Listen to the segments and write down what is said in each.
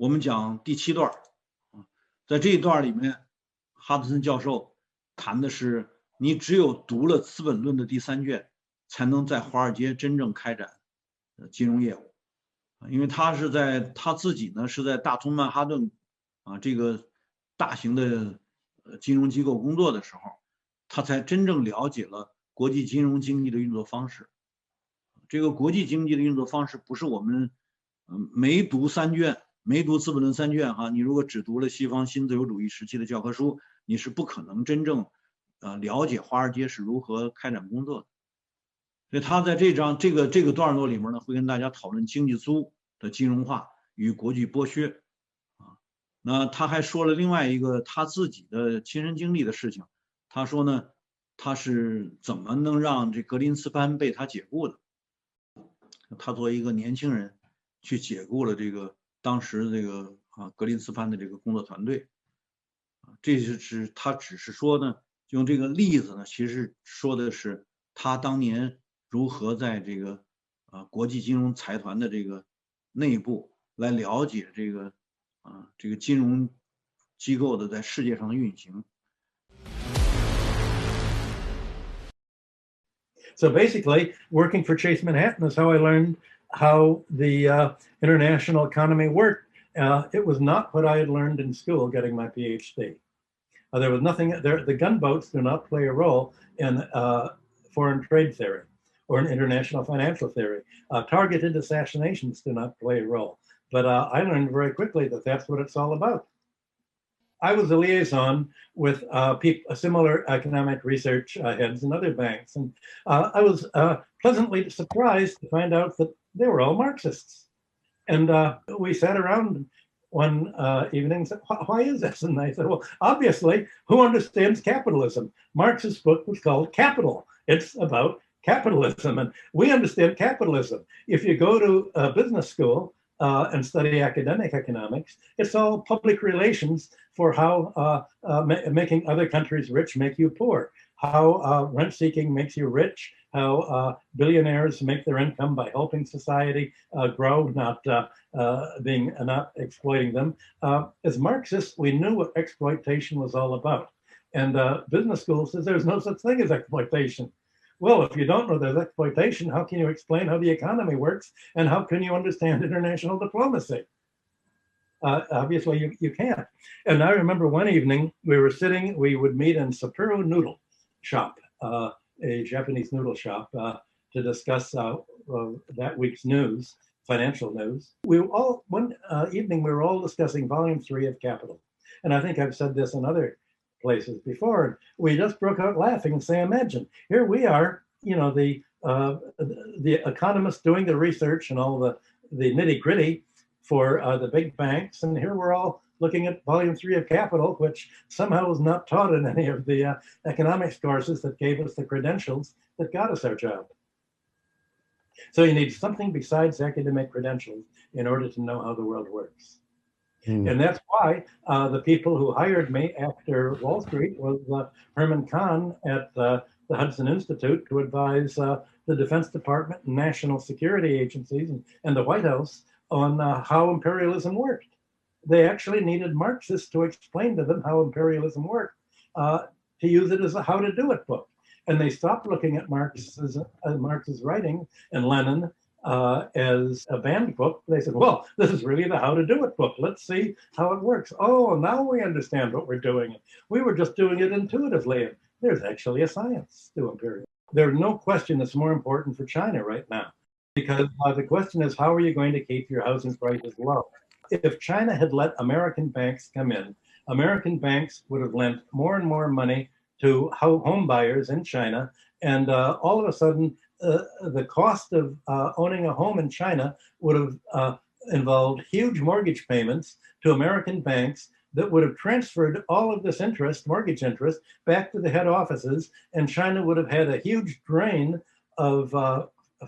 我们讲第7段，在这一段里面，哈德森教授谈的是，你只有读了《资本论》的第3卷，才能在华尔街真正开展金融业务。因为他自己呢是在大通曼哈顿这个大型的金融机构工作的时候，他才真正了解了国际金融经济的运作方式。这个国际经济的运作方式不是我们没读3卷，没读《资本论》3卷你如果只读了西方新自由主义时期的教科书，你是不可能真正了解华尔街是如何开展工作的。所以他在这个段落里面呢，会跟大家讨论经济租的金融化与国际剥削那他还说了另外一个他自己的亲身经历的事情。他说呢，他是怎么能让这格林斯潘被他解雇的。他作为一个年轻人去解雇了当时格林斯潘的这个工作团队。这是他只是说呢，用这个例子呢，其实说的是他当年如何在国际金融财团的内部来了解这个金融机构的在世界上的运行。So basically, working for Chase Manhattan is how I learned how the international economy worked. It was not what I had learned in school getting my PhD. There was nothing there. The gunboats do not play a role in foreign trade theory or in international financial theory. Targeted assassinations do not play a role. But I learned very quickly that that's what it's all about. I was a liaison with similar economic research heads in other banks. And I was pleasantly surprised to find out that they were all Marxists. And we sat around one evening and said, why is this? And I said, well, obviously, who understands capitalism? Marx's book was called Capital. It's about capitalism. And we understand capitalism. If you go to a business school, and study academic economics, it's all public relations for how making other countries rich make you poor, how rent-seeking makes you rich, how billionaires make their income by helping society grow, not exploiting them. As Marxists, we knew what exploitation was all about. And business school says there's no such thing as exploitation. Well, if you don't know there's exploitation, how can you explain how the economy works and how can you understand international diplomacy? Obviously, you can't. And I remember one evening we would meet in Sapporo Noodle Shop, a Japanese noodle shop, to discuss that week's news, financial news. One evening we were all discussing volume 3 of Capital. And I think I've said this in other places before, and we just broke out laughing and say, imagine, here we are, the economists doing the research and all the nitty-gritty for the big banks, and here we're all looking at volume 3 of Capital, which somehow was not taught in any of the economics courses that gave us the credentials that got us our job. So you need something besides academic credentials in order to know how the world works. And that's why the people who hired me after Wall Street was Herman Kahn at the Hudson Institute to advise the Defense Department and national security agencies and the White House on how imperialism worked. They actually needed Marxists to explain to them how imperialism worked, to use it as a how to do it book. And they stopped looking at Marx's writing and Lenin as a banned book. They said, well, this is really the how to do it book. Let's see how it works. Oh, now we understand what we're doing. We were just doing it intuitively. There's actually a science to imperialism. There's no question that's more important for China right now, because the question is, how are you going to keep your housing prices low? If China had let American banks come in, American banks would have lent more and more money to home buyers in China. And all of a sudden, the cost of owning a home in China would have involved huge mortgage payments to American banks that would have transferred all of this interest, mortgage interest, back to the head offices, and China would have had a huge drain of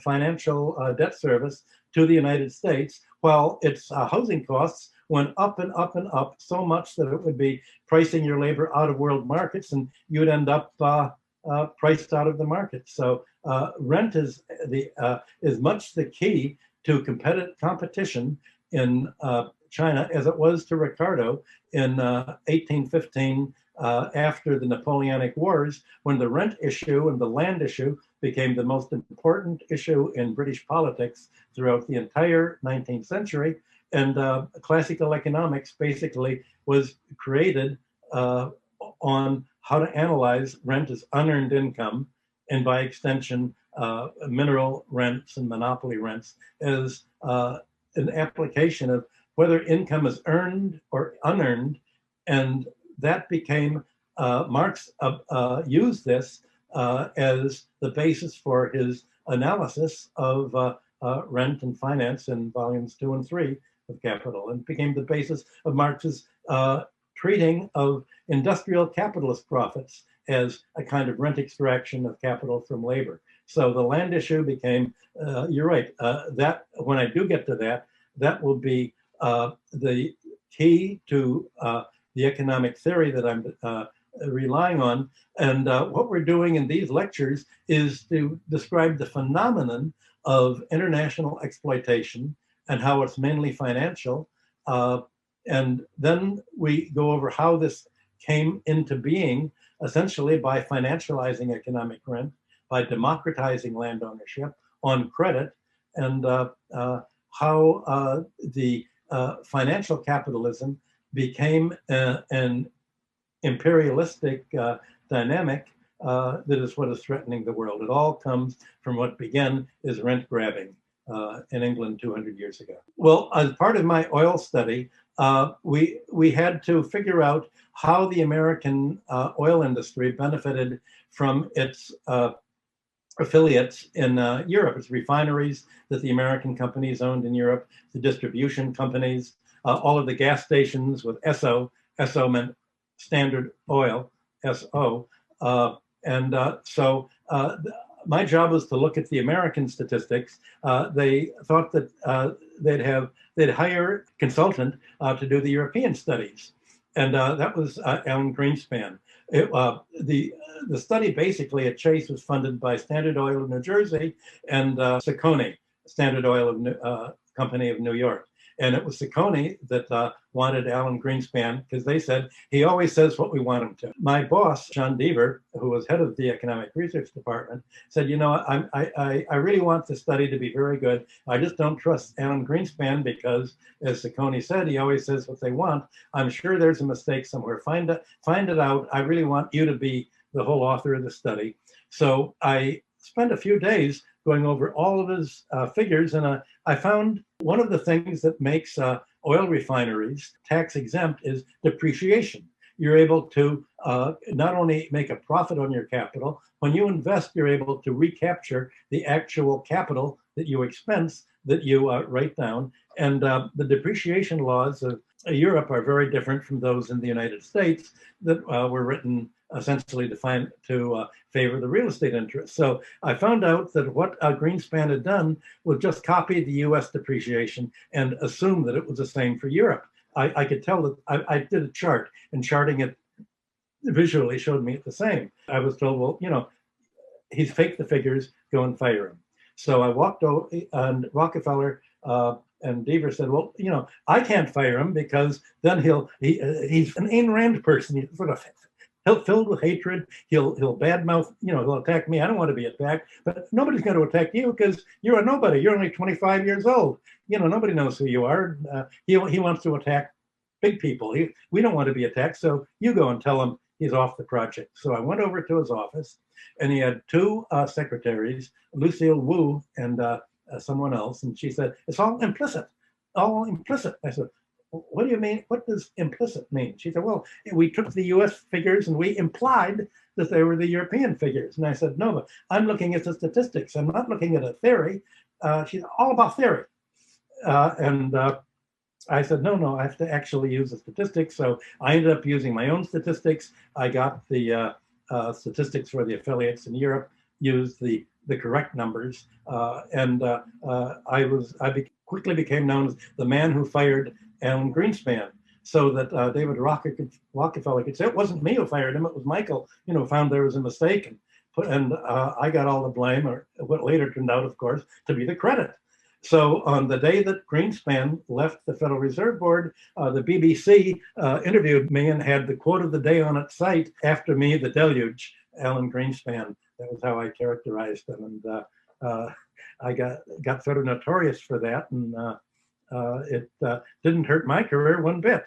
financial debt service to the United States, while its housing costs went up and up and up so much that it would be pricing your labor out of world markets, and you'd end up priced out of the market. So rent is much the key to competition in China as it was to Ricardo in 1815 after the Napoleonic Wars, when the rent issue and the land issue became the most important issue in British politics throughout the entire 19th century. And classical economics basically was created on how to analyze rent as unearned income, and by extension, mineral rents and monopoly rents as an application of whether income is earned or unearned. And that became, Marx used this as the basis for his analysis of rent and finance in volumes 2 and 3 of Capital, and became the basis of Marx's treating of industrial capitalist profits as a kind of rent extraction of capital from labor. So the land issue became, you're right, that when I do get to that, that will be the key to the economic theory that I'm relying on. And what we're doing in these lectures is to describe the phenomenon of international exploitation and how it's mainly financial. And then we go over how this came into being, essentially by financializing economic rent, by democratizing land ownership on credit, and how the financial capitalism became an imperialistic dynamic that is what is threatening the world. It all comes from what began as rent grabbing in England 200 years ago. Well, as part of my oil study, we had to figure out how the American oil industry benefited from its affiliates in Europe. It's refineries that the American companies owned in Europe, the distribution companies, all of the gas stations with SO. SO meant Standard Oil, SO. So my job was to look at the American statistics. They thought that they'd hire a consultant to do the European studies. And that was Alan Greenspan. The study basically at Chase was funded by Standard Oil of New Jersey and Ciccone, Standard Oil Company of New York. And it was Ciccone that wanted Alan Greenspan, because they said, he always says what we want him to. My boss, John Deaver, who was head of the economic research department, said, you know, I really want the study to be very good. I just don't trust Alan Greenspan because, as Ciccone said, he always says what they want. I'm sure there's a mistake somewhere. Find it out. I really want you to be the whole author of the study. So I spent a few days going over all of his figures, and I found one of the things that makes oil refineries tax exempt is depreciation. You're able to not only make a profit on your capital, when you invest, you're able to recapture the actual capital that you expense, that you write down. And the depreciation laws of Europe are very different from those in the United States that were written essentially to favor the real estate interests. So I found out that what Greenspan had done was just copy the US depreciation and assume that it was the same for Europe. I could tell that I did a chart, and charting it visually showed me the same. I was told, well, you know, he's faked the figures, go and fire him. So I walked over, and Rockefeller and Deaver said, well, you know, I can't fire him because then he's an Ayn Rand person. He's sort of filled with hatred. He'll badmouth, you know, he'll attack me. I don't want to be attacked, but nobody's going to attack you because you're a nobody. You're only 25 years old. You know, nobody knows who you are. He wants to attack big people. We don't want to be attacked. So you go and tell him he's off the project. So I went over to his office, and he had two secretaries, Lucille Wu and someone else. And she said, it's all implicit, all implicit. I said, what do you mean? What does implicit mean? She said, well, we took the US figures and we implied that they were the European figures. And I said, no, but I'm looking at the statistics. I'm not looking at a theory. She's all about theory. I said, no, I have to actually use the statistics. So I ended up using my own statistics. I got the statistics for the affiliates in Europe, used the correct numbers. I quickly became known as the man who fired Alan Greenspan, so that David Rockefeller could say, it wasn't me who fired him, it was Michael, you know, found there was a mistake. And I got all the blame, or what later turned out, of course, to be the credit. So on the day that Greenspan left the Federal Reserve Board, the BBC interviewed me and had the quote of the day on its site, "After me, the deluge, Alan Greenspan." That was how I characterized him. And I got sort of notorious for that. And it didn't hurt my career one bit.